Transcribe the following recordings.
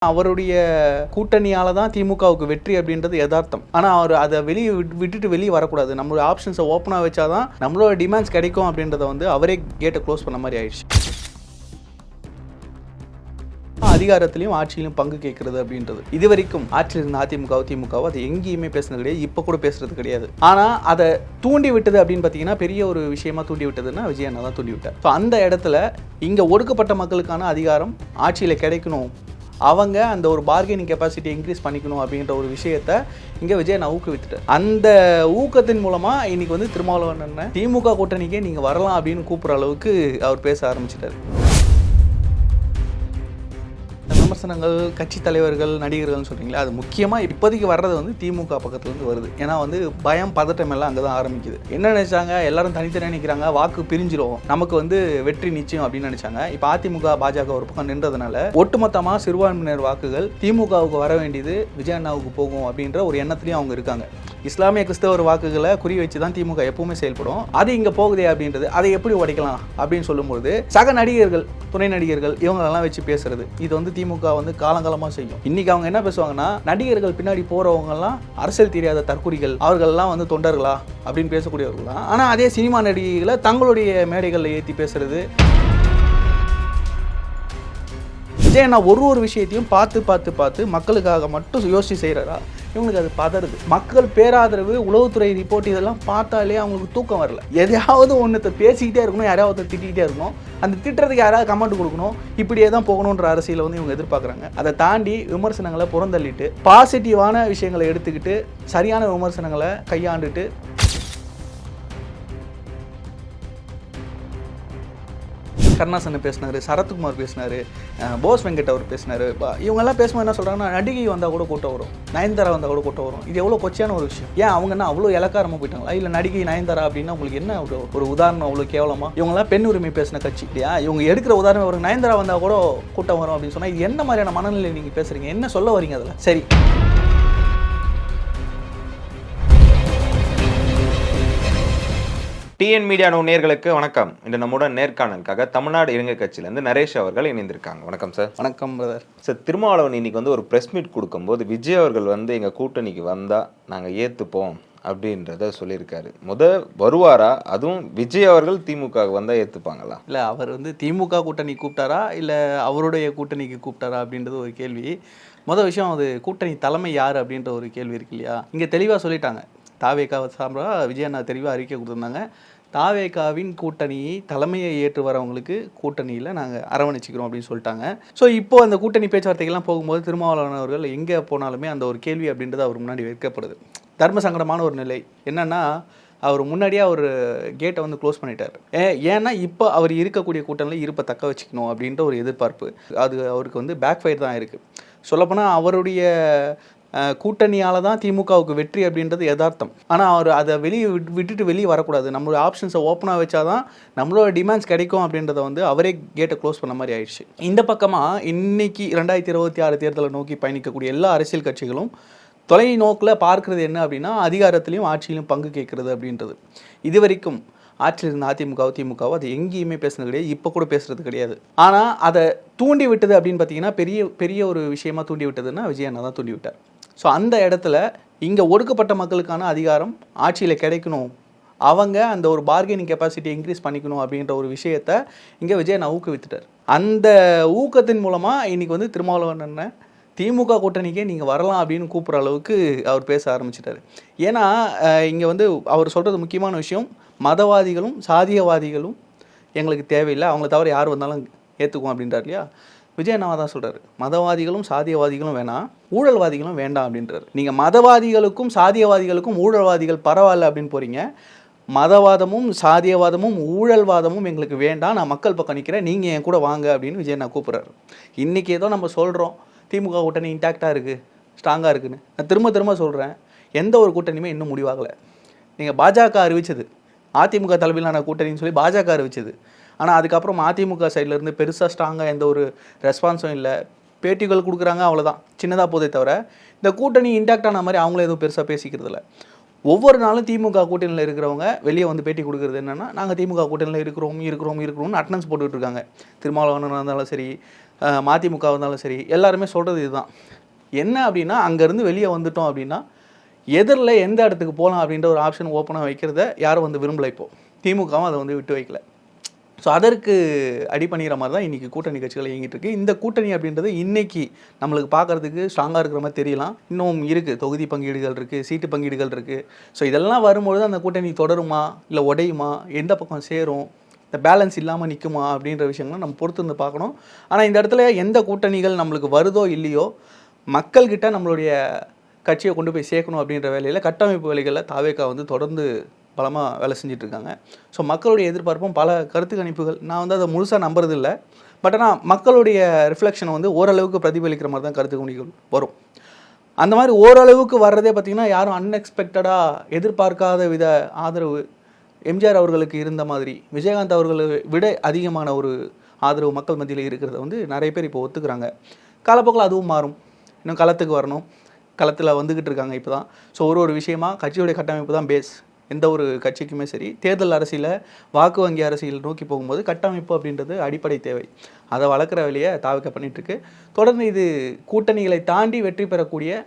அவருடைய கூட்டணியால தான் திமுகவுக்கு வெற்றி அப்படின்றது யதார்த்தம். ஆனால் அவர் அதை வெளியே வரக்கூடாது. நம்மளோட ஆப்ஷன்ஸை ஓப்பனாக வச்சாதான் நம்மளோட டிமாண்ட்ஸ் கிடைக்கும் அப்படின்றத அவரே கேட்டை க்ளோஸ் பண்ண மாதிரி ஆயிடுச்சு. அதிகாரத்திலையும் ஆட்சியிலும் பங்கு கேட்கறது அப்படின்றது இது வரைக்கும் ஆட்சியில் இருந்த திமுக அது எங்கேயுமே பேசுனது கிடையாது, இப்போ கூட பேசுறது கிடையாது. ஆனால் அதை தூண்டி விட்டது அப்படின்னு பார்த்தீங்கன்னா பெரிய ஒரு விஷயமா தூண்டி விட்டதுன்னா விஜய் அண்ணா தான் தூண்டி விட்டார். ஸோ அந்த இடத்துல இங்கே ஒடுக்கப்பட்ட மக்களுக்கான அதிகாரம் ஆட்சியில் கிடைக்கணும், அவங்க அந்த ஒரு பார்கெனிங் கெப்பாசிட்டி இன்க்ரீஸ் பண்ணிக்கணும் அப்படின்ற ஒரு விஷயத்த இங்கே விஜய் நான் ஊக்குவித்துட்டார். அந்த ஊக்கத்தின் மூலமாக இன்னைக்கு திருமாவளவன் திமுக கூட்டணிக்கே நீங்கள் வரலாம் அப்படின்னு கூப்பிட்ற அளவுக்கு அவர் பேச ஆரம்பிச்சிட்டார். விமர்சனங்கள், கட்சி தலைவர்கள், நடிகர்கள்னு சொல்கிறீங்களா, அது முக்கியமாக இப்போதைக்கு வர்றது திமுக பக்கத்துலேருந்து வருது. ஏன்னா பயம், பதட்டம் எல்லாம் அங்கே தான் ஆரம்பிக்குது. என்ன நினைச்சாங்க, எல்லாரும் தனித்தனியாக நிற்கிறாங்க, வாக்கு பிரிஞ்சிரும், நமக்கு வெற்றி நிச்சயம் அப்படின்னு நினைச்சாங்க. இப்போ அதிமுக பாஜக ஒரு பக்கம் நின்றதுனால ஒட்டுமொத்தமாக சிறுபான்மையினர் வாக்குகள் திமுகவுக்கு வர வேண்டியது விஜய் அண்ணாவுக்கு போகும் அப்படின்ற ஒரு எண்ணத்துலையும் அவங்க இருக்காங்க. இஸ்லாமிய கிறிஸ்தவர் வாக்குகளை குறி வச்சு தான் திமுக எப்பவுமே செயல்படும். அது இங்கே போகுதே அப்படின்றது, அதை எப்படி உடைக்கலாம் அப்படின்னு சொல்லும்போது சக நடிகர்கள், துணை நடிகர்கள் இவங்களெல்லாம் வச்சு பேசுறது இது திமுக காலங்காலமாக செய்யும். இன்னைக்கு அவங்க என்ன பேசுவாங்கன்னா, நடிகர்கள் பின்னாடி போறவங்கலாம் அரசியல் தெரியாத தற்குறிகள், அவர்கள்லாம் தொண்டர்களா அப்படின்னு பேசக்கூடியவர்கள் தான். ஆனால் அதே சினிமா நடிகைகளை தங்களுடைய மேடைகளில் ஏற்றி பேசுறது. விஜய் அண்ணா ஒரு விஷயத்தையும் பார்த்து மக்களுக்காக மட்டும் யோசிச்சு செய்கிறாரா, இவங்களுக்கு அது பதறுது. மக்கள் பேராதரவு, உளவுத்துறை ரிப்போர்ட் இதெல்லாம் பார்த்தாலே அவங்களுக்கு தூக்கம் வரல. எதையாவது ஒன்றத்தை பேசிக்கிட்டே இருக்கணும், யாராவது திட்டிகிட்டே இருக்கணும், அந்த திட்டுறதுக்கு யாராவது கமெண்ட் கொடுக்கணும், இப்படியே தான் போகணுன்ற அரசியலை இவங்க எதிர்பார்க்குறாங்க. அதை தாண்டி விமர்சனங்களை புறந்தள்ளிட்டு பாசிட்டிவான விஷயங்களை எடுத்துக்கிட்டு சரியான விமர்சனங்களை கையாண்டுட்டு கருணாசன் பேசினார், சரத்குமார் பேசினார், போஸ் வெங்கட் அவர் பேசினார். இவங்கெல்லாம் பேசும்போது என்ன சொல்கிறாங்கன்னா, நடிகை வந்தால் கூட கூட்டம் வரும், நயன்தாரா வந்தால் கூட கூட்டம் வரும். இது எவ்வளோ கொச்சையான ஒரு விஷயம். ஏன் அவங்க என்ன அவ்வளோ இலக்காரமாக போயிட்டாங்களா? இல்லை நடிகை நயன்தாரா அப்படின்னா உங்களுக்கு என்ன ஒரு உதாரணம் அவ்வளோ கேவலமாக? இவங்கெல்லாம் பெண் உரிமை பேசின கட்சி இல்லையா? இவங்க எடுக்கிற உதாரணம் ஒரு நயன்தாரா வந்தால் கூட கூட்டம் வரும் அப்படின்னு சொன்னால் இது என்ன மாதிரியான மனநிலை நீங்கள் பேசுகிறீங்க? என்ன சொல்ல வரீங்க அதில்? சரி, டிஎன் மீடியா நேயர்களுக்கு வணக்கம். இன்று நம்முடன் நேர்காணலுக்காக தமிழ்நாடு இளைஞர் கட்சியிலேருந்து நரேஷ் அவர்கள் இணைந்திருக்காங்க. வணக்கம் சார். வணக்கம் பிரதர். சார், திருமாவளவன் இன்னைக்கு ஒரு ப்ரெஸ் மீட் கொடுக்கும்போது விஜய் அவர்கள் எங்கள் கூட்டணிக்கு வந்தால் நாங்கள் ஏற்றுப்போம் அப்படின்றத சொல்லியிருக்காரு. வருவாரா? அதுவும் விஜய் அவர்கள் திமுக வந்தால் ஏற்றுப்பாங்களா? இல்லை, அவர் திமுக கூட்டணி கூப்பிட்டாரா இல்லை அவருடைய கூட்டணிக்கு கூப்பிட்டாரா அப்படின்றது ஒரு கேள்வி. விஷயம் அது கூட்டணி தலைமை யார் அப்படின்ற ஒரு கேள்வி இருக்கு இல்லையா? இங்கே தெளிவாக சொல்லிட்டாங்க. தாவேகா சார்பா விஜய் அண்ணா தெளிவாக அறிக்கை கொடுத்துருந்தாங்க. தாவேகாவின் கூட்டணியை தலைமையை ஏற்று வரவங்களுக்கு கூட்டணியில் நாங்கள் அரவணைச்சிக்கிறோம் அப்படின்னு சொல்லிட்டாங்க. ஸோ இப்போது அந்த கூட்டணி பேச்சுவார்த்தைகள்லாம் போகும்போது திருமாவளவன் அவர்கள் எங்கே போனாலுமே அந்த ஒரு கேள்வி அப்படின்றது அவர் முன்னாடி வைக்கப்படுது. தர்ம சங்கடமான ஒரு நிலை என்னென்னா, அவர் முன்னாடியே அவர் கேட்டை க்ளோஸ் பண்ணிட்டார். ஏன்னா இப்போ அவர் இருக்கக்கூடிய கூட்டணியில் இருப்பை தக்க வச்சுக்கணும் அப்படின்ற ஒரு எதிர்பார்ப்பு அது அவருக்கு பேக் ஃபயர் தான் இருக்குது. சொல்லப்போனால் அவருடைய கூட்டணியால் தான் திமுகவுக்கு வெற்றி அப்படின்றது யதார்த்தம். ஆனால் அவர் அதை வெளியே வரக்கூடாது. நம்மளோட ஆப்ஷன்ஸை ஓப்பனாக வச்சாதான் நம்மளோட டிமாண்ட்ஸ் கிடைக்கும் அப்படின்றத அவரே கேட்டை க்ளோஸ் பண்ண மாதிரி ஆயிடுச்சு. இந்த பக்கமாக இன்னைக்கு 2026 தேர்தலை நோக்கி பயணிக்கக்கூடிய எல்லா அரசியல் கட்சிகளும் தொலைநோக்கில் பார்க்குறது என்ன அப்படின்னா, அதிகாரத்திலையும் ஆட்சியிலும் பங்கு கேட்கறது அப்படின்றது. இது வரைக்கும் ஆட்சியில் இருந்த திமுக அது எங்கேயுமே பேசுனது கிடையாது, இப்போ கூட பேசுறது கிடையாது. ஆனால் அதை தூண்டி விட்டது அப்படின்னு பார்த்தீங்கன்னா பெரிய ஒரு விஷயமா தூண்டி விட்டதுன்னா விஜய் அண்ணா தான் தூண்டி விட்டார். ஸோ அந்த இடத்துல இங்கே ஒடுக்கப்பட்ட மக்களுக்கான அதிகாரம் ஆட்சியில் கிடைக்கணும், அவங்க அந்த ஒரு பார்கெனிங் கெப்பாசிட்டி இன்க்ரீஸ் பண்ணிக்கணும் அப்படின்ற ஒரு விஷயத்த இங்கே விஜய் நான் ஊக்குவித்துட்டார். அந்த ஊக்கத்தின் மூலமாக இன்றைக்கி திருமாவளவன் அண்ணன் திமுக கூட்டணிக்கே நீங்கள் வரலாம் அப்படின்னு கூப்பிட்ற அளவுக்கு அவர் பேச ஆரம்பிச்சிட்டார். ஏன்னா இங்கே அவர் சொல்கிறது முக்கியமான விஷயம், மதவாதிகளும் சாதியவாதிகளும் எங்களுக்கு தேவையில்லை, அவங்கள தவிர யார் வந்தாலும் ஏற்றுக்குவோம் அப்படின்றார் இல்லையா? விஜய் அண்ணாவா தான் சொல்கிறார், மதவாதிகளும் சாதியவாதிகளும் வேணாம், ஊழல்வாதிகளும் வேண்டாம் அப்படின்றார். நீங்கள் மதவாதிகளுக்கும் சாதியவாதிகளுக்கும் ஊழல்வாதிகள் பரவாயில்ல அப்படின்னு போகிறீங்க, மதவாதமும் சாதியவாதமும் ஊழல்வாதமும் எங்களுக்கு வேண்டாம், நான் மக்கள் பக்கம் நிற்கிறேன், நீங்கள் என் கூட வாங்க அப்படின்னு விஜய் அண்ணா கூப்பிட்றாரு. இன்றைக்கி ஏதோ நம்ம சொல்கிறோம் திமுக கூட்டணி இன்டாக்டாக இருக்குது, ஸ்ட்ராங்காக இருக்குதுன்னு. நான் திரும்ப சொல்கிறேன், எந்த ஒரு கூட்டணியுமே இன்னும் முடிவாகலை. நீங்கள் பாஜக அறிவிச்சது அதிமுக தலைமையிலான கூட்டணின்னு சொல்லி பாஜக அறிவிச்சது. ஆனால் அதுக்கப்புறம் அதிமுக சைட்லேருந்து பெருசாக ஸ்ட்ராங்காக எந்த ஒரு ரெஸ்பான்ஸும் இல்லை. பேட்டிகள் கொடுக்குறாங்க, அவ்வளோதான், சின்னதாக போதே தவிர இந்த கூட்டணி இன்டாக்டான மாதிரி அவங்களே எதுவும் பெருசாக பேசிக்கிறது இல்லை. ஒவ்வொரு நாளும் திமுக கூட்டணியில் இருக்கிறவங்க வெளியே பேட்டி கொடுக்குறது என்னென்னா, நாங்கள் திமுக கூட்டணியில் இருக்கிறோம்னு அட்டனன்ஸ் போட்டுக்கிட்டு இருக்காங்க. திருமாவளவன் இருந்தாலும் சரி, மதிமுக இருந்தாலும் சரி, எல்லாருமே சொல்கிறது இதுதான். என்ன அப்படின்னா, அங்கேருந்து வெளியே வந்துட்டோம் அப்படின்னா எதிரில் எந்த இடத்துக்கு போகலாம் அப்படின்ற ஒரு ஆப்ஷன் ஓப்பனாக வைக்கிறத யாரும் வந்து விரும்பலை. இப்போது திமுகவும் அதை வந்து விட்டு வைக்கல. ஸோ அதற்கு அடிப்பணிகிற மாதிரி தான் இன்றைக்கி கூட்டணி கட்சிகள் இயங்கிட்டு இருக்கு. இந்த கூட்டணி அப்படின்றது இன்றைக்கி நம்மளுக்கு பார்க்குறதுக்கு ஸ்ட்ராங்காக இருக்கிற மாதிரி தெரியலாம். இன்னும் இருக்குது, தொகுதி பங்கீடுகள் இருக்குது, சீட்டு பங்கீடுகள் இருக்குது. ஸோ இதெல்லாம் வரும்பொழுது அந்த கூட்டணி தொடருமா இல்லை உடையுமா, எந்த பக்கம் சேரும், இந்த பேலன்ஸ் இல்லாமல் நிற்குமா அப்படின்ற விஷயங்கள்லாம் நம்ம பொறுத்து வந்து பார்க்கணும். ஆனால் இந்த இடத்துல எந்த கூட்டணிகள் நம்மளுக்கு வருதோ இல்லையோ, மக்கள்கிட்ட நம்மளுடைய கட்சியை கொண்டு போய் சேர்க்கணும் அப்படின்ற வேலையில் கட்டமைப்பு வேலைகளில் தாவேகா வந்து தொடர்ந்து பலமாக வேலை செஞ்சிட்ருக்காங்க. ஸோ மக்களுடைய எதிர்பார்ப்பும் பல கருத்து கணிப்புகள், நான் வந்து அதை முழுசாக நம்புறது இல்லை. பட் ஆனால் மக்களுடைய ரிஃப்ளெக்ஷனை வந்து ஓரளவுக்கு பிரதிபலிக்கிற மாதிரி தான் கருத்து கணிப்புகள் வரும். அந்த மாதிரி ஓரளவுக்கு வர்றதே பார்த்திங்கன்னா யாரும் அன்எக்ஸ்பெக்டடாக எதிர்பார்க்காத வித ஆதரவு எம்ஜிஆர் அவர்களுக்கு இருந்த மாதிரி விஜயகாந்த் அவர்களை விட அதிகமான ஒரு ஆதரவு மக்கள் மத்தியில் இருக்கிறத வந்து நிறைய பேர் இப்போ ஒத்துக்கிறாங்க. காலப்போக்கில் அதுவும் மாறும். இன்னும் களத்துக்கு வரணும், களத்தில் வந்துக்கிட்டு இருக்காங்க இப்போ தான். ஸோ ஒரு விஷயமாக கட்சியுடைய கட்டமைப்பு தான் பேஸ். எந்த ஒரு கட்சிக்குமே சரி, தேர்தல் அரசியலை வாக்கு வங்கி அரசியல் நோக்கி போகும்போது கட்டமைப்பு அப்படின்றது அடிப்படை தேவை. அதை வளர்க்குற வேலையை தாவேகா பண்ணிகிட்ருக்கு. தொடர்ந்து இது கூட்டணிகளை தாண்டி வெற்றி பெறக்கூடிய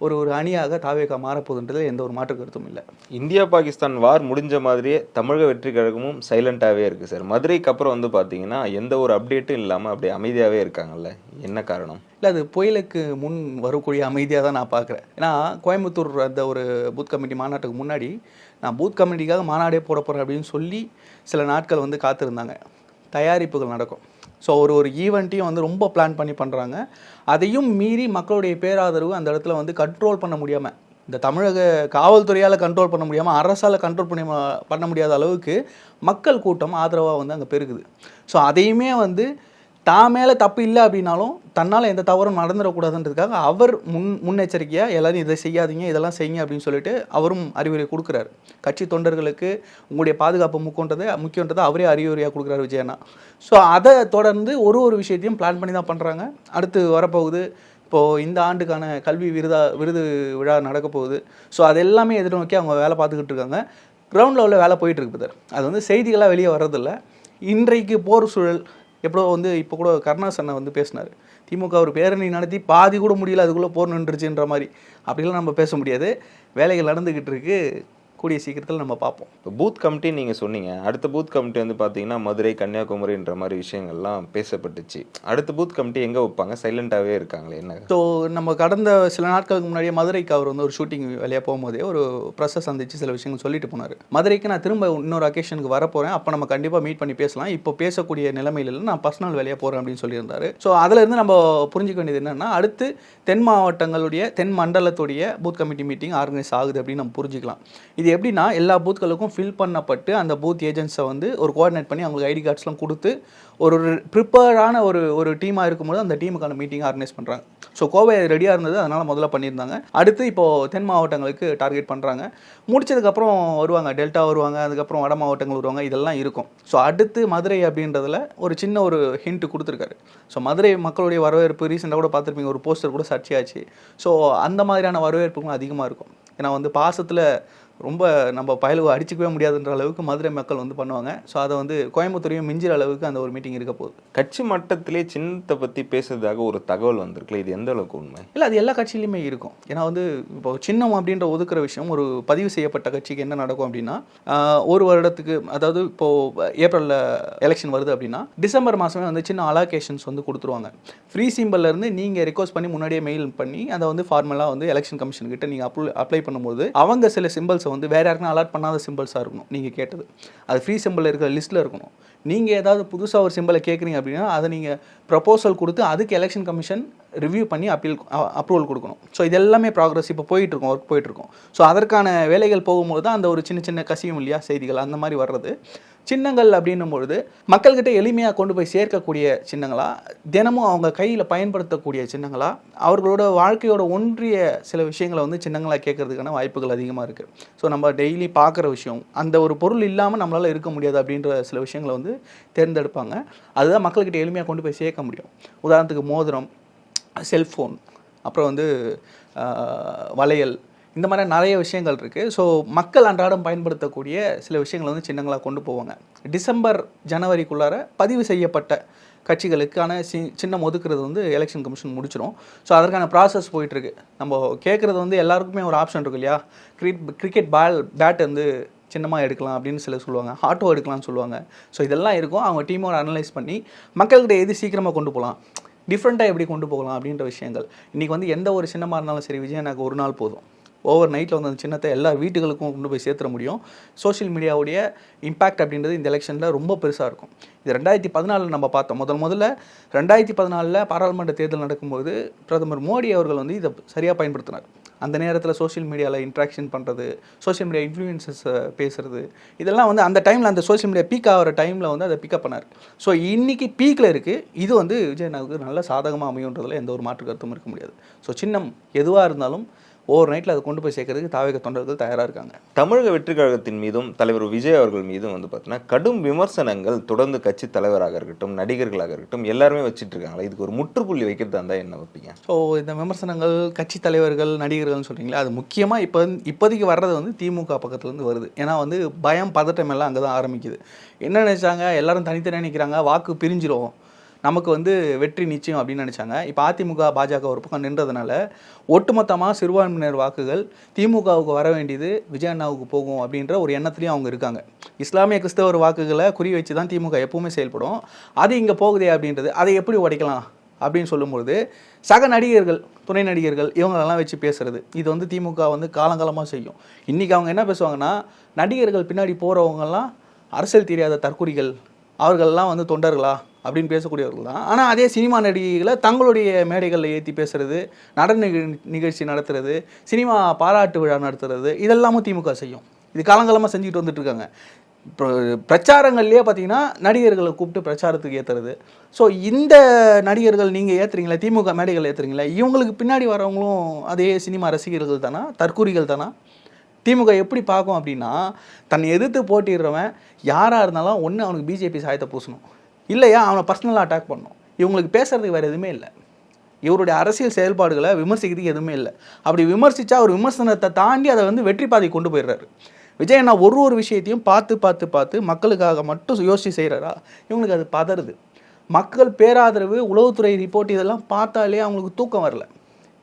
ஒரு அணியாக தாவேகா மாறப்போகுதுன்றது எந்த ஒரு மாற்று கருத்தும் இல்லை. இந்தியா பாகிஸ்தான் வார் முடிஞ்ச மாதிரியே தமிழக வெற்றி கழகமும் சைலண்டாகவே இருக்குது சார். மதுரைக்கு அப்புறம் வந்து பார்த்தீங்கன்னா எந்த ஒரு அப்டேட்டும் இல்லாமல் அப்படியே அமைதியாகவே இருக்காங்கல்ல, என்ன காரணம்? இல்லை, அது புயலுக்கு முன் வரக்கூடிய அமைதியாக தான் நான் பார்க்குறேன். ஏன்னா கோயம்புத்தூர் அந்த ஒரு பூத் கமிட்டி மாநாட்டுக்கு முன்னாடி நான் பூத் கமிட்டிக்காக மாநாடே போட போகிறேன் அப்படின்னு சொல்லி சில நாட்கள் வந்து காத்திருந்தாங்க. தயாரிப்புகள் நடக்கும். ஸோ ஒரு ஈவெண்ட்டையும் வந்து ரொம்ப பிளான் பண்ணி பண்ணுறாங்க. அதையும் மீறி மக்களுடைய பேராதரவு அந்த இடத்துல வந்து கண்ட்ரோல் பண்ண முடியாமல், இந்த தமிழக காவல்துறையால் கண்ட்ரோல் பண்ண முடியாமல், அரசால் கண்ட்ரோல் பண்ண முடியாத அளவுக்கு மக்கள் கூட்டம் ஆதரவாக வந்து அங்கே பெருகுது. ஸோ அதையுமே வந்து தான் மேலே தப்பு இல்லை அப்படின்னாலும் தன்னால் எந்த தவறும் நடந்துடக்கூடாதுன்றதுக்காக அவர் முன்னெச்சரிக்கையாக எல்லாரும் இதை செய்யாதீங்க, இதெல்லாம் செய்யுங்க அப்படின்னு சொல்லிட்டு அவரும் அறிவுரை கொடுக்குறாரு. கட்சி தொண்டர்களுக்கு உங்களுடைய பாதுகாப்பு முக்கியன்றதை அவரே அறிவுரையாக கொடுக்குறாரு விஜயண்ணா. ஸோ அதை தொடர்ந்து ஒரு விஷயத்தையும் பிளான் பண்ணி தான் பண்ணுறாங்க. அடுத்து வரப்போகுது, இப்போது இந்த ஆண்டுக்கான கல்வி விருது விழா நடக்க போகுது. ஸோ அது எல்லாமே எதிர்நோக்கி அவங்க வேலை பார்த்துக்கிட்டு இருக்காங்க. கிரவுண்ட் லெவலில் வேலை போயிட்டுருக்கு பதர். அது வந்து செய்திகளாக வெளியே வர்றதில்ல. இன்றைக்கு போர் சூழல் எப்போ வந்து இப்போ கூட கருணாஸ் அண்ணன் வந்து பேசினார், திமுக ஒரு பேரணி நடத்தி பாதி கூட முடியல, அதுக்குள்ளே போர் நின்றுச்சுன்ற மாதிரி. அப்படிலாம் நம்ம பேச முடியாது. வேலைகள் நடந்துக்கிட்டு இருக்கு, கூடிய சீக்கிரத்தில் நம்ம பார்ப்போம். இப்போ பூத் கமிட்டி நீங்கள் சொன்னீங்க, அடுத்த பூத் கமிட்டி வந்து பார்த்தீங்கன்னா மதுரை, கன்னியாகுமரின்ற மாதிரி விஷயங்கள்லாம் பேசப்பட்டுச்சு. அடுத்த பூத் கமிட்டி எங்கே வைப்பாங்க? சைலண்ட்டாகவே இருக்காங்களே, என்ன? ஸோ நம்ம கடந்த சில நாட்களுக்கு முன்னாடியே மதுரைக்கு அவர் வந்து ஒரு ஷூட்டிங் வேலையாக போகும்போதே ஒரு ப்ரெஸ்ஸை சந்தித்து சில விஷயங்கள் சொல்லிட்டு போனார். மதுரைக்கு நான் திரும்ப இன்னொரு அக்கேஷனுக்கு வரப்போகிறேன், அப்போ நம்ம கண்டிப்பாக மீட் பண்ணி பேசலாம், இப்போ பேசக்கூடிய நிலைமையில் நான் பர்சனல் வேலையாக போகிறேன் அப்படின்னு சொல்லியிருந்தார். ஸோ அதிலேருந்து நம்ம புரிஞ்சிக்க வேண்டியது என்னென்னா, அடுத்து தென் மாவட்டங்களுடைய தென் மண்டலத்துடைய பூத் கமிட்டி மீட்டிங் ஆர்கனைஸ் ஆகுது அப்படின்னு நம்ம புரிஞ்சிக்கலாம். இது எப்படின்னா, எல்லா பூத்துகளுக்கும் ஃபில் பண்ணப்பட்டு அந்த பூத் ஏஜென்ட்ஸை வந்து ஒரு கோஆர்டினேட் பண்ணி அவங்களுக்கு ஐடி கார்ட்ஸ்லாம் கொடுத்து ஒரு ப்ரிப்பேர்டான ஒரு டீமாக இருக்கும்போது அந்த டீமுக்கான மீட்டிங் ஆர்கனைஸ் பண்ணுறாங்க. ஸோ கோவை ரெடியாக இருந்தது, அதனால் முதல்ல பண்ணியிருந்தாங்க. அடுத்து இப்போது தென் மாவட்டங்களுக்கு டார்கெட் பண்ணுறாங்க. முடிச்சதுக்கப்புறம் வருவாங்க, டெல்டா வருவாங்க, அதுக்கப்புறம் வட மாவட்டங்கள் வருவாங்க, இதெல்லாம் இருக்கும். ஸோ அடுத்து மதுரை அப்படின்றதுல ஒரு சின்ன ஒரு ஹிண்ட் கொடுத்துருக்காரு. ஸோ மதுரை மக்களுடைய வரவேற்பு ரீசெண்டாக கூட பார்த்துருப்பீங்க, ஒரு போஸ்டர் கூட சர்ச்சையாச்சு. ஸோ அந்த மாதிரியான வரவேற்புகளும் அதிகமாக இருக்கும். ஏன்னா வந்து பாசத்தில் ரொம்ப நம்ம பயலுவை அடிச்சிக்கவே முடியாதுன்ற அளவுக்கு மதுரை மக்கள் வந்து பண்ணுவாங்க. ஸோ அதை வந்து கோயம்புத்தூரையும் மிஞ்சிற அளவுக்கு அந்த ஒரு மீட்டிங் இருக்க போகுது. கட்சி மட்டத்திலே சின்னத்தை பற்றி பேசுறதாக ஒரு தகவல் வந்திருக்குல்ல, இது எந்த அளவுக்கு உண்மை? இல்லை, அது எல்லா கட்சியிலையுமே இருக்கும். ஏன்னா வந்து இப்போ சின்னம் அப்படின்ற ஒதுக்குற விஷயம் ஒரு பதிவு செய்யப்பட்ட கட்சிக்கு என்ன நடக்கும் அப்படின்னா, ஒரு வருடத்துக்கு, அதாவது இப்போது ஏப்ரலில் எலெக்ஷன் வருது அப்படின்னா டிசம்பர் மாதமே வந்து சின்ன அலோகேஷன்ஸ் வந்து கொடுத்துருவாங்க. ஃப்ரீ சிம்பிள்லேருந்து நீங்கள் ரெக்வஸ்ட் பண்ணி முன்னாடியே மெயில் பண்ணி அதை வந்து ஃபார்மலாக வந்து எலெக்ஷன் கமிஷன் கிட்ட நீங்கள் அப்ளை பண்ணும்போது அவங்க சில சிம்பிள்ஸை வந்து வேறு யாருக்குன்னா அலாட் பண்ணாத சிம்பிள்ஸாக இருக்கணும். நீங்கள் கேட்டது அது ஃப்ரீ சிம்பிள் இருக்கிற லிஸ்ட்டில் இருக்கணும். நீங்கள் ஏதாவது புதுசாக ஒரு சிம்பிளை கேட்குறீங்க அப்படின்னா அதை நீங்கள் ப்ரப்போசல் கொடுத்து அதுக்கு எலெக்ஷன் கமிஷன் ரிவ்யூ பண்ணி அப்ரூவல் கொடுக்கணும். ஸோ இது எல்லாமே ப்ராக்ரஸ் இப்போ போயிட்டுருக்கோம், ஒர்க் போயிட்டுருக்கோம். ஸோ அதற்கான வேலைகள் போகும்போது தான் அந்த ஒரு சின்ன சின்ன கசியும் இல்லையா செய்திகள் அந்த மாதிரி வர்றது. சின்னங்கள் அப்படின்னும் பொழுது மக்கள்கிட்ட எளிமையாக கொண்டு போய் சேர்க்கக்கூடிய சின்னங்களா, தினமும் அவங்க கையில் பயன்படுத்தக்கூடிய சின்னங்களா, அவர்களோட வாழ்க்கையோட ஒன்றிய சில விஷயங்களை வந்து சின்னங்களாக கேட்கறதுக்கான வாய்ப்புகள் அதிகமாக இருக்குது. ஸோ நம்ம டெய்லி பார்க்குற விஷயம், அந்த ஒரு பொருள் இல்லாமல் நம்மளால் இருக்க முடியாது அப்படின்ற சில விஷயங்களை வந்து தேர்ந்தெடுப்பாங்க. அதுதான் மக்கள்கிட்ட எளிமையாக கொண்டு போய் சேர்க்க முடியும். உதாரணத்துக்கு மோதிரம், செல்ஃபோன், அப்புறம் வந்து வளையல், இந்த மாதிரி நிறைய விஷயங்கள் இருக்குது. ஸோ மக்கள் அன்றாடம் பயன்படுத்தக்கூடிய சில விஷயங்களை வந்து சின்னங்களாக கொண்டு போவாங்க. டிசம்பர் ஜனவரிக்குள்ளார பதிவு செய்யப்பட்ட கட்சிகளுக்கான சின்னம் ஒதுக்குறது வந்து எலெக்ஷன் கமிஷன் முடிச்சிடும். ஸோ அதற்கான ப்ராசஸ் போயிட்டுருக்கு. நம்ம கேட்குறது வந்து எல்லாருக்குமே ஒரு ஆப்ஷன் இருக்கு இல்லையா? கிரிக்கெட் பேட் வந்து சின்னமாக எடுக்கலாம் அப்படின்னு சிலர் சொல்லுவாங்க, ஆட்டோ எடுக்கலாம்னு சொல்லுவாங்க. ஸோ இதெல்லாம் இருக்கும். அவங்க டீமோட அனலைஸ் பண்ணி மக்கள்கிட்ட எது சீக்கிரமாக கொண்டு போகலாம், டிஃப்ரெண்ட்டாக எப்படி கொண்டு போகலாம் அப்படின்ற விஷயங்கள். இன்றைக்கி வந்து எந்த ஒரு சின்னமாக இருந்தாலும் சரி, விஜய் எனக்கு ஒரு நாள் போதும், ஓவர் நைட்டில் வந்து அந்த சின்னத்தை எல்லா வீட்டுகளுக்கும் கொண்டு போய் சேர்த்துட முடியும். சோஷியல் மீடியாவுடைய இம்பேக்ட் அப்படின்றது இந்த எலெக்ஷனில் ரொம்ப பெருசாக இருக்கும். இது 2014 நம்ம பார்த்தோம். முதல்ல 2014 பாராளுமன்ற தேர்தல் நடக்கும்போது பிரதமர் மோடி அவர்கள் வந்து இதை சரியாக பயன்படுத்தினார். அந்த நேரத்தில் சோஷியல் மீடியாவில் இன்ட்ராக்ஷன் பண்ணுறது, சோஷியல் மீடியா இன்ஃப்ளூயன்சஸ் பேசுகிறது, இதெல்லாம் வந்து அந்த டைமில் அந்த சோஷியல் மீடியா பீக் ஆகிற டைமில் வந்து அதை பிக்கப் பண்ணார். ஸோ இன்றைக்கி பீக்கில் இருக்குது. இது வந்து விஜயனுக்கு நல்ல சாதகமாக அமையுன்றதில் எந்த ஒரு மாற்று கருத்தும் இருக்க முடியாது. ஸோ சின்னம் எதுவாக இருந்தாலும் ஓவர் நைட்டில் அதை கொண்டு போய் சேர்க்கறதுக்கு தாவேக தொண்டர்கள் தயாராக இருக்காங்க. தமிழக வெற்றி கழகத்தின் மீதும் தலைவர் விஜய் அவர்கள் மீதும் வந்து பார்த்தீங்கன்னா கடும் விமர்சனங்கள் தொடர்ந்து கட்சி தலைவராக இருக்கட்டும், நடிகர்களாக இருக்கட்டும், எல்லாருமே வச்சுட்டு இருக்காங்களா? இதுக்கு ஒரு முற்றுப்புள்ளி வைக்கிறதா இருந்தால் என்ன வைப்பீங்க? ஸோ இந்த விமர்சனங்கள் கட்சி தலைவர்கள், நடிகர்கள்னு சொல்கிறீங்களா, அது முக்கியமாக இப்போதைக்கு வர்றது வந்து திமுக பக்கத்துலேருந்து வருது. ஏன்னா வந்து பயம், பதட்டம் எல்லாம் அங்கே தான் ஆரம்பிக்குது. என்ன நினச்சாங்க, எல்லாரும் தனித்தனியாக நிற்கிறாங்க, வாக்கு பிரிஞ்சிரும், நமக்கு வந்து வெற்றி நிச்சயம் அப்படின்னு நினச்சாங்க. இப்போ அதிமுக பாஜக ஒரு பக்கம் நின்றதுனால ஒட்டுமொத்தமாக சிறுபான்மையினர் வாக்குகள் திமுகவுக்கு வர வேண்டியது விஜய் அண்ணாவுக்கு போகும் அப்படின்ற ஒரு எண்ணத்துலேயும் அவங்க இருக்காங்க. இஸ்லாமிய கிறிஸ்தவர் வாக்குகளை குறி வச்சு தான் திமுக எப்பவுமே செயல்படும். அது இங்கே போகுதே அப்படின்றது, அதை எப்படி உடைக்கலாம் அப்படின்னு சொல்லும்பொழுது சக நடிகர்கள், துணை நடிகர்கள் இவங்களெல்லாம் வச்சு பேசுகிறது, இது வந்து திமுக வந்து காலங்காலமாக செய்யும். இன்றைக்கி அவங்க என்ன பேசுவாங்கன்னா, நடிகர்கள் பின்னாடி போகிறவங்கெல்லாம் அரசியல் தெரியாத தற்குறிகள், அவர்கள்லாம் வந்து தொண்டர்களா அப்படின்னு பேசக்கூடியவர்கள் தான். ஆனால் அதே சினிமா நடிகைகளை தங்களுடைய மேடைகளில் ஏற்றி பேசுகிறது, நடன நிகழ்ச்சி நடத்துறது, சினிமா பாராட்டு விழா நடத்துறது, இதெல்லாமும் திமுக செய்யும். இது காலங்காலமாக செஞ்சுக்கிட்டு வந்துட்டு இருக்காங்க. இப்போ பிரச்சாரங்கள்லேயே பார்த்தீங்கன்னா நடிகர்களை கூப்பிட்டு பிரச்சாரத்துக்கு ஏற்றுறது. ஸோ இந்த நடிகர்கள் நீங்கள் ஏற்றுறீங்களா, திமுக மேடைகள் ஏற்றுறீங்களா, இவங்களுக்கு பின்னாடி வரவங்களும் அதே சினிமா ரசிகர்கள் தானா, தற்கூரிகள் தானா? திமுக எப்படி பார்க்கும் அப்படின்னா, தன்னை எதிர்த்து போட்டிடுறவன் யாராக இருந்தாலும் ஒன்று அவனுக்கு பிஜேபி சாயத்தை பூசணும், இல்லையா அவனை பர்சனலாக அட்டாக் பண்ணணும். இவங்களுக்கு பேசுகிறதுக்கு வேறு எதுவுமே இல்லை. இவருடைய அரசியல் செயல்பாடுகளை விமர்சிக்கிறதுக்கு எதுவுமே இல்லை. அப்படி விமர்சித்தா ஒரு விமர்சனத்தை தாண்டி அதை வந்து வெற்றி பாதை கொண்டு போயிடுறாரு. விஜய் அண்ணா ஒரு விஷயத்தையும் பார்த்து மக்களுக்காக மட்டும் யோசித்து செய்கிறாரா? இவங்களுக்கு அது பதறுது. மக்கள் பேராதரவு, உளவுத்துறை ரிப்போர்ட் இதெல்லாம் பார்த்தாலே அவங்களுக்கு தூக்கம் வரல.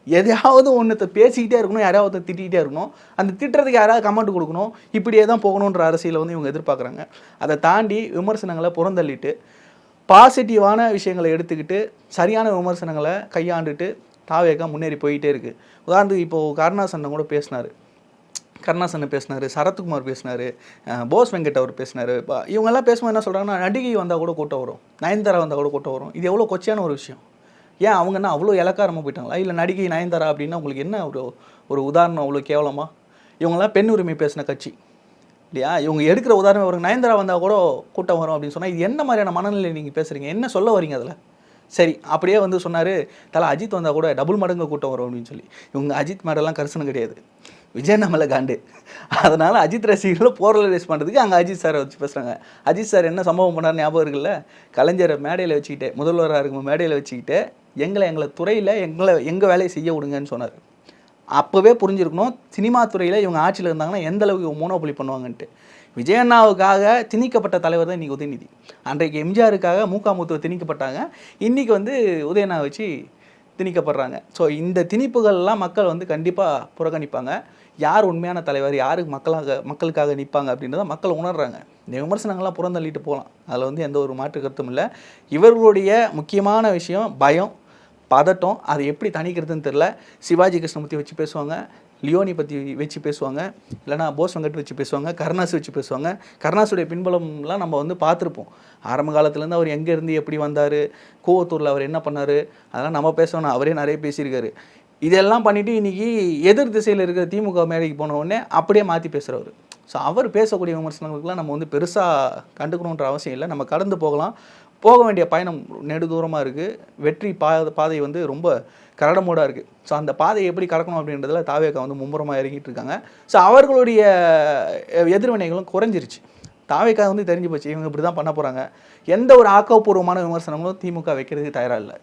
எதையாவது ஒன்றத்தை பேசிக்கிட்டே இருக்கணும், யாராவது திட்டிகிட்டே இருக்கணும், அந்த திட்டுறதுக்கு யாராவது கமெண்ட் கொடுக்கணும், இப்படியே தான் போகணுன்ற அரசியலை வந்து இவங்க எதிர்பார்க்குறாங்க. அதை தாண்டி விமர்சனங்களை புறந்தள்ளிட்டு பாசிட்டிவான விஷயங்களை எடுத்துக்கிட்டு சரியான விமர்சனங்களை கையாண்டுட்டு தாவேகா முன்னேறி போயிட்டே இருக்குது. உதாரணத்துக்கு இப்போது கருணாசன் கூட பேசினார், சரத்குமார் பேசினார், போஸ் வெங்கட் அவர் பேசினார். இவங்கெல்லாம் பேசும்போது என்ன சொல்கிறாங்கன்னா, நடிகை வந்தால் கூட கூட்டம் வரும், நயன்தாரா வந்தால் கூட கூட்டம் வரும். இது எவ்வளோ கொச்சையான ஒரு விஷயம். ஏன் அவங்க என்ன அவ்வளோ இலக்காரமாக போயிட்டாங்களா? இல்லை நடிகை நயன்தாரா அப்படின்னா உங்களுக்கு என்ன ஒரு உதாரணம் அவ்வளோ கேவலமாக? இவங்கெல்லாம் பெண் உரிமை பேசின கட்சி இல்லையா? இவங்க எடுக்கிற உதாரணம் ஒரு நயன்தாரா வந்தால் கூட கூட்டம் வரும் அப்படின்னு சொன்னால் இது என்ன மாதிரியான மனநிலை நீங்கள் பேசுகிறீங்க, என்ன சொல்ல வரீங்க அதில்? சரி, அப்படியே வந்து சொன்னார், அஜித் வந்தால் கூட டபுள் மடங்கு கூட்டம் வரும் அப்படின்னு சொல்லி. இவங்க அஜித் மேடெல்லாம் கரிசனம் கிடையாது, விஜய் நம்மளை காண்டு. அதனால் அஜித் ரசிகர்களை போரலைஸ் பண்ணுறதுக்கு அங்கே அஜித் சாரை வச்சு பேசுகிறாங்க. அஜித் சார் என்ன சம்பவம் பண்ணார் ஞாபகம் இருக்குல்ல? கலைஞரை மேடையில் வச்சுக்கிட்டு, முதல்வராக இருக்கும் மேடையில் வச்சுக்கிட்டு, எங்களை துறையில் எங்கள் வேலையை செய்ய விடுங்கன்னு சொன்னார். அப்போவே புரிஞ்சிருக்கணும் சினிமா துறையில் இவங்க ஆட்சியில் இருந்தாங்கன்னா எந்த அளவுக்கு மோனோபொலி பண்ணுவாங்கன்ட்டு. விஜய் அண்ணாவுக்காக திணிக்கப்பட்ட தலைவர் தான் இன்றைக்கி உதயநிதி. அன்றைக்கு எம்ஜிஆருக்காக முத்துவை திணிக்கப்பட்டாங்க, இன்றைக்கி வந்து உதயண்ணா வச்சு திணிக்கப்படுறாங்க. ஸோ இந்த திணிப்புகள்லாம் மக்கள் வந்து கண்டிப்பாக புறக்கணிப்பாங்க. யார் உண்மையான தலைவர், யாருக்கு மக்களுக்காக நிற்பாங்க அப்படின்றத மக்கள் உணர்றாங்க. இந்த விமர்சனங்கள்லாம் புறந்தள்ளிட்டு போகலாம், அதில் வந்து எந்த ஒரு மாற்று கருத்தும் இல்லை. இவர்களுடைய முக்கியமான விஷயம் பயம், பதட்டம். அதை எப்படி தணிக்கிறதுன்னு தெரில. சிவாஜி கிருஷ்ணமூர்த்தி வச்சு பேசுவாங்க, லியோனி பற்றி வச்சு பேசுவாங்க, இல்லைனா போஸ் வெங்கட் வச்சு பேசுவாங்க, கருணாஸ் வச்சு பேசுவாங்க. கருணாஸுடைய பின்பலம்லாம் நம்ம வந்து பார்த்துருப்போம். ஆரம்ப காலத்துலேருந்து அவர் எங்கேருந்து எப்படி வந்தார், கூவத்தூரில் அவர் என்ன பண்ணார், அதெல்லாம் நம்ம பேசணும். அவரே நிறைய பேசியிருக்காரு. இதெல்லாம் பண்ணிவிட்டு இன்றைக்கி எதிர் திசையில் இருக்கிற திமுக மேடைக்கு போன உடனே அப்படியே மாற்றி பேசுகிறவர். ஸோ அவர் பேசக்கூடிய விமர்சனங்களுக்கெல்லாம் நம்ம வந்து பெருசாக கண்டுக்கணுன்ற அவசியம் இல்லை. நம்ம கடந்து போகலாம். போக வேண்டிய பயணம் நெடுதூரமாக இருக்குது. வெற்றி பாதை வந்து ரொம்ப கரடமோடாக இருக்குது. ஸோ அந்த பாதையை எப்படி கடக்கணும் அப்படின்றதுல தாவேகா வந்து மும்முரமாக இறங்கிட்டு இருக்காங்க. ஸோ அவர்களுடைய எதிர்வினைகளும் குறைஞ்சிருச்சு. தாவேகா வந்து தெரிஞ்சு போச்சு, இவங்க இப்படி தான் பண்ண போகிறாங்க. எந்த ஒரு ஆக்கப்பூர்வமான விமர்சனங்களும் திமுக வைக்கிறதுக்கு தயாராக இல்லை.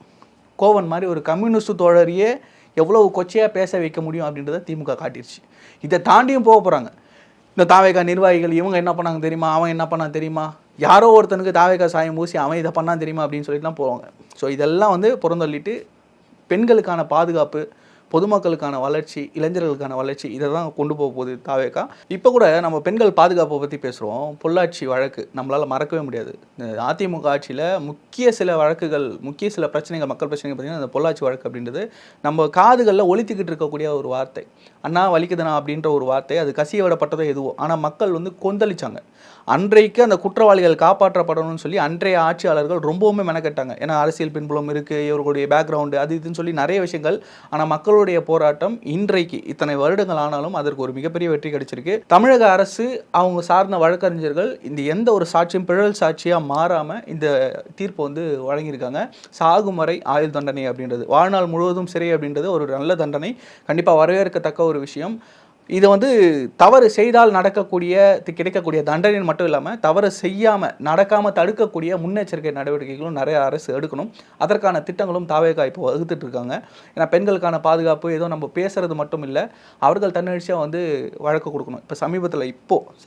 கோவன் மாதிரி ஒரு கம்யூனிஸ்ட் தோழரையே எவ்வளவு கொச்சையாக பேச வைக்க முடியும் அப்படின்றத திமுக காட்டிடுச்சு. இதை தாண்டியும் போக போகிறாங்க. இந்த தாவேகா நிர்வாகிகள் இவங்க என்ன பண்ணாங்க தெரியுமா, அவன் என்ன பண்ணான் தெரியுமா, யாரோ ஒருத்தனுக்கு தாவேக்கா சாயம் பூசி அவன் இதை பண்ணான் தெரியுமா அப்படின்னு சொல்லிட்டுலாம் போவாங்க. ஸோ இதெல்லாம் வந்து புறந்தள்ளிட்டு பெண்களுக்கான பாதுகாப்பு, பொதுமக்களுக்கான வளர்ச்சி, இளைஞர்களுக்கான வளர்ச்சி, இதை தான் கொண்டு போக போகுது தாவேக்கா. இப்போ கூட நம்ம பெண்கள் பாதுகாப்பை பற்றி பேசுகிறோம். பொள்ளாச்சி வழக்கு நம்மளால் மறக்கவே முடியாது. அதிமுக ஆட்சியில் முக்கிய சில வழக்குகள், முக்கிய சில பிரச்சனைகள், மக்கள் பிரச்சனைகள் பார்த்திங்கன்னா அந்த பொள்ளாச்சி வழக்கு அப்படின்றது நம்ம காதுகளில் ஒலித்துக்கிட்டு இருக்கக்கூடிய ஒரு வார்த்தை. அண்ணா வலிக்குதுண்ணா அப்படின்ற ஒரு வார்த்தை, அது கசிய விடப்பட்டதோ எதுவோ, ஆனால் மக்கள் வந்து கொந்தளிச்சாங்க. அன்றைக்கு அந்த குற்றவாளிகள் காப்பாற்றப்படணும்னு சொல்லி அன்றைய ஆட்சியாளர்கள் ரொம்பவுமே மெனக்கட்டாங்க. ஏன்னா அரசியல் பின்புலம் இருக்குது, இவர்களுடைய பேக்ரவுண்டு அது இதுன்னு சொல்லி நிறைய விஷயங்கள். ஆனால் மக்களுடைய போராட்டம் இன்றைக்கு இத்தனை வருடங்கள் ஆனாலும் அதற்கு ஒரு மிகப்பெரிய வெற்றி கிடைச்சிருக்கு. தமிழக அரசு அவங்க சார்ந்த வழக்கறிஞர்கள் இந்த எந்த ஒரு சாட்சியும் பிழல் சாட்சியாக மாறாமல் இந்த தீர்ப்பு வந்து வழங்கியிருக்காங்க. சாகும் வரை ஆயுள் தண்டனை அப்படின்றது, வாழ்நாள் முழுவதும் சிறை அப்படின்றது ஒரு நல்ல தண்டனை, கண்டிப்பாக வரவேற்கத்தக்க ஒரு விஷயம். இது வந்து தவறு செய்தால் கிடைக்கக்கூடிய தண்டனை மட்டும் இல்லாமல் தவறு செய்யாமல் நடக்காமல் தடுக்கக்கூடிய முன்னெச்சரிக்கை நடவடிக்கைகளும் நிறைய அரசு எடுக்கணும். அதற்கான திட்டங்களும் தாவேக்கா இப்போ வகுத்துட்டு இருக்காங்க. ஏன்னா பெண்களுக்கான பாதுகாப்பு ஏதோ நம்ம பேசுறது மட்டும் இல்லை, அவர்கள் தன்னெழுச்சியாக வந்து வழக்கு கொடுக்கணும். இப்போ சமீபத்தில்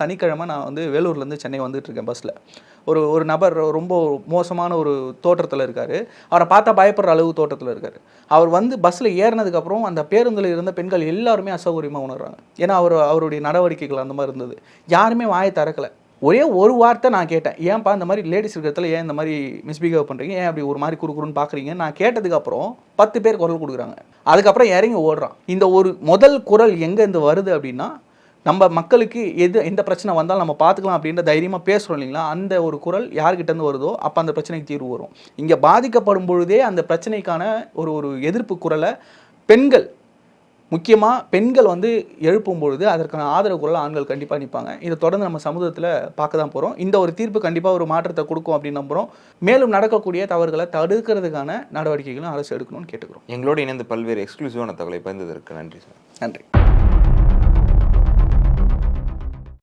சனிக்கிழமை நான் வந்து வேலூர்லேருந்து சென்னை வந்துட்டு இருக்கேன் பஸ்ஸில். ஒரு நபர் ரொம்ப மோசமான ஒரு தோற்றத்தில் இருக்கார். அவரை பார்த்தா பயப்படுற அளவு தோற்றத்தில் இருக்கார். அவர் வந்து பஸ்ஸில் ஏறினதுக்கப்புறம் அந்த பேருந்தில் இருந்த பெண்கள் எல்லாருமே அசௌகரியமாக உணர்றாங்க. ஏன்னா அவருடைய நடவடிக்கைகள் அந்த மாதிரி இருந்தது. யாருமே வாயை திறக்கலை. ஒரே ஒரு வார்த்தை நான் கேட்டேன், ஏன்ப்பா இந்த மாதிரி லேடிஸ் இருக்கிறதுல ஏன் இந்த மாதிரி மிஸ்பிஹேவ் பண்ணுறீங்க, ஏன் அப்படி ஒரு மாதிரி குறுக்குறுன்னு பார்க்குறீங்க. நான் கேட்டதுக்கப்புறம் 10 பேர் குரல் கொடுக்குறாங்க. அதுக்கப்புறம் இறங்கி ஓடுறான். இந்த ஒரு முதல் குரல் எங்கேருந்து வருது அப்படின்னா, நம்ம மக்களுக்கு எந்த பிரச்சனை வந்தாலும் நம்ம பார்த்துக்கலாம் அப்படின்ற தைரியமாக பேசுகிறோம் இல்லைங்களா, அந்த ஒரு குரல் யார்கிட்டேருந்து வருதோ அப்போ அந்த பிரச்சனைக்கு தீர்வு வரும். இங்கே பாதிக்கப்படும் பொழுதே அந்த பிரச்சனைக்கான ஒரு எதிர்ப்பு குரலை முக்கியமாக பெண்கள் வந்து எழுப்பும் பொழுது அதற்கான ஆதரவு குரல் ஆண்கள் கண்டிப்பாக நிற்பாங்க. இதை தொடர்ந்து நம்ம சமூகத்தில் பார்க்க தான் போகிறோம். இந்த ஒரு தீர்ப்பு கண்டிப்பாக ஒரு மாற்றத்தை கொடுக்கும் அப்படின்னு நம்புகிறோம். மேலும் நடக்கக்கூடிய தவறுகளை தடுக்கிறதுக்கான நடவடிக்கைகளும் அரசு எடுக்கணும்னு கேட்டுக்கிறோம். எங்களோடு இணைந்து பல்வேறு எக்ஸ்க்ளூசிவான தகவலை பகிர்ந்ததற்கு நன்றி சார். நன்றி.